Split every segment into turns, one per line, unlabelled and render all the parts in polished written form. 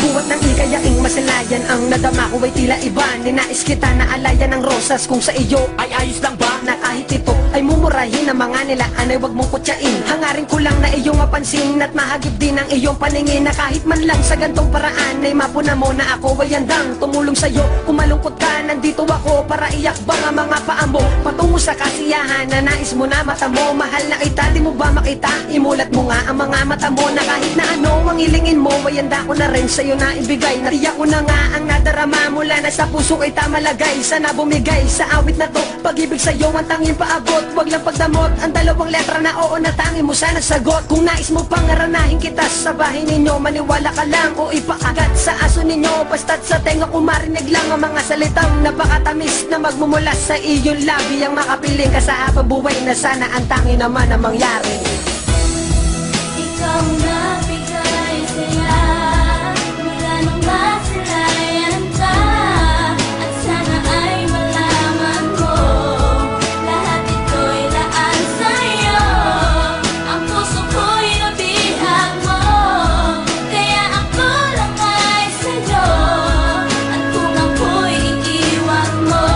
Buwat ng ikayaing masalayan, ang nadama ko ay tila iba. Ninais kita na alayan ng rosas, kung sa iyo ay ayos lang ba? Na kahit ito ay mumurahin ng mga nilaan ay wag mong kutyain. Hangarin ko lang na iyong mapansin at mahagip din ang iyong paningin, na kahit man lang sa gantong paraan ay mapuna mo na ako ay handang tumulong sa'yo. Kung malungkot ka, nandito ako para iakbang ang mga paa mo patungo sa kasiyahan na nais mo na mata mo. Mahal na kita, di mo ba makita? Imulat mo nga ang mga mata mo, na kahit na ano ang ilingin mo ay handa ko na rin sa'yo na ibigay. Natiyak ko na nga ang nadarama mula na sa puso kay tamalagay. Sana bumigay sa awit na to, pag-ibig sa'yo ang tanging paabot. Wag lang pagdamot ang dalawang letra na oo na tanging mo sana sagot. Kung nais mo pang aranahin kita sa bahay ninyo, maniwala ka lang o ipaagat sa aso ninyo. Basta't sa tenga ko marinig lang ang mga salitang napakatamis na magmumula sa iyong labi. Ang makapiling ka sa habang buhay na sana ang tanging naman na mangyari.
Ikaw na bigay saya mula nung masalayan ka, at sana ay malaman mo lahat ito'y laan sa'yo. Ang puso ko'y nabihag mo, kaya ako lang ay sa'yo. At kung ako'y iiwan mo,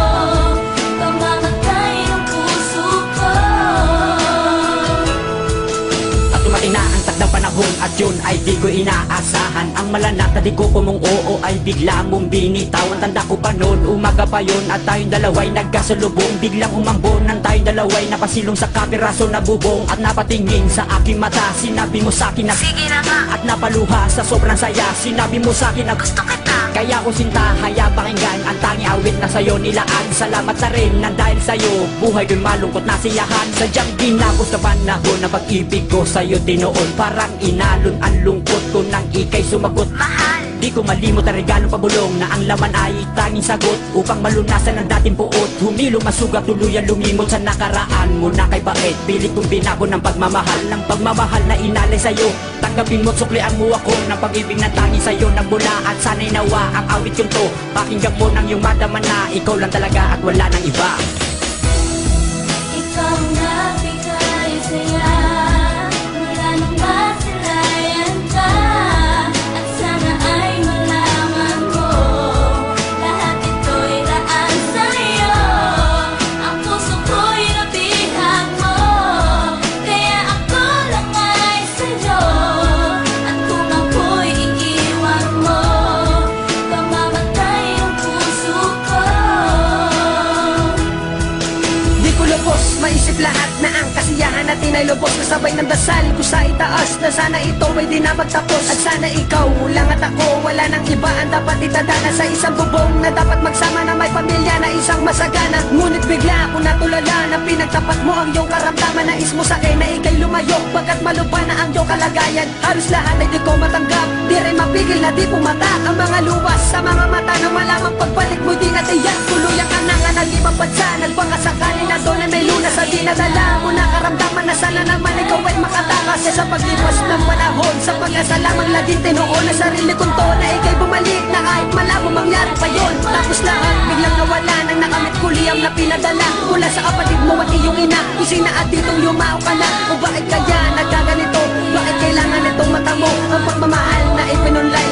pamamatay ang puso ko.
At tumating na ang takdang panahon at yun ay di ko inaasahan. Ang malanat na di ko kumong oo ay bigla mong binitaw. Ang tanda ko pa noon, umaga pa yun at tayong dalaway nagkasalubong. Biglang umambon ng tayong dalaway, napasilong sa kapiraso na bubong. At napatingin sa aking mata, sinabi mo sa'kin na sige na nga. At napaluha sa sobrang saya, sinabi mo sa'kin na gusto kita. Kaya ko sinta, haya pakinggan ang tanging awit na sa'yo nilaan. Salamat na rin na dahil sa'yo buhay ko'y malungkot na siyahan. Sadyang ginapos na panahon na pag-ibig ko sa'yo tinoon. Parang inalon ang lungkot ko nang ika'y sumagot. Mahal, di ko malimot ang regalong pabulong na ang laman ay tanging sagot. Upang malunasan ang dating puot, humilong masugat tuluyan lumimot sa nakaraan mo na kay bait. Pilit kong binabo ng pagmamahal, ng pagmamahal na inalay sa'yo. Tanggapin mo't suklian mo ako ng pag-ibig na tanging sa'yo nagmula. At sana'y nawa ang awit kong to, pakinggan mo nang yung madama na ikaw lang talaga at wala nang iba.
Ikaw na bigay saya mula nung masalayan ka, at sana ay malaman mo lahat ito'y laan sa'yo. Ang puso ko'y nabihag mo, kaya ako lang ay sa'yo. At kung ako'y iiwan mo, pamamatay ang puso ko.
Di ko lubos maisip lahat na ang kasiyahan natin ay lubos, kasabay ng dasal ko sa itaas na sana ito ay di na magtapos. At sana ikaw lang at ako, wala nang iba ang dapat itadana sa isang bubong na dapat magsama na may pamilya na isang masagana. Ngunit bigla ako natulala na pinagtapat mo ang iyong karamdaman. Nais mo sa'kin na ika'y lumayo pagkat malupa na ang iyong kalagayan. Halos lahat ay di ko matanggap, di rin mapigil na di pumata ang mga luwas sa mga mata na malamang pagbalik mo di natiyak. Tuluyan ka na nga nag-ibang bansa, nagpakasakali na doon ay may lunas sa dinadala mo na karamdaman na sana naman ikaw ay makatakas sa paglipas ng panahon. Sa pag-asa lamang laging tinuon na sarili kong to na ika'y bumalik na kahit malabo mangyari pa yun. Tapos lahat biglang nawala nang nakamit ko liyam na pinadala mula sa kapatid mo at iyong ina. Kusina at ditong yumao ka na, o bakit kaya nagkaganito? Bakit kailangan itong mata mo ang pagmamahal na ipinunlay